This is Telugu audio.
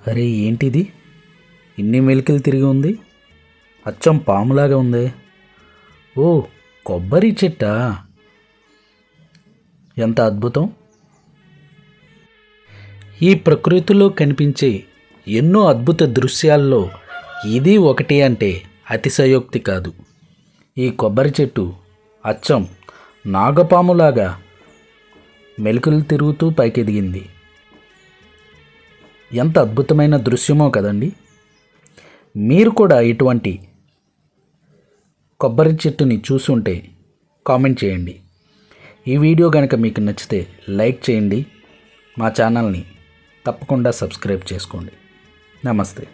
అరే ఏంటిది, ఇన్ని మెలికలు తిరిగి ఉంది, అచ్చం పాములాగా ఉంది. ఓ కొబ్బరి చెట్టా, ఎంత అద్భుతం. ఈ ప్రకృతిలో కనిపించే ఎన్నో అద్భుత దృశ్యాల్లో ఇది ఒకటి అంటే అతిశయోక్తి కాదు. ఈ కొబ్బరి చెట్టు అచ్చం నాగపాములాగా మెలికలు తిరుగుతూ పైకెదిగింది. ఎంత అద్భుతమైన దృశ్యమో కదండి. మీరు కూడా ఇటువంటి కొబ్బరి చెట్టుని చూసుంటే కామెంట్ చేయండి. ఈ వీడియో కనుక మీకు నచ్చితే లైక్ చేయండి. మా ఛానల్ని తప్పకుండా సబ్స్క్రైబ్ చేసుకోండి. నమస్తే.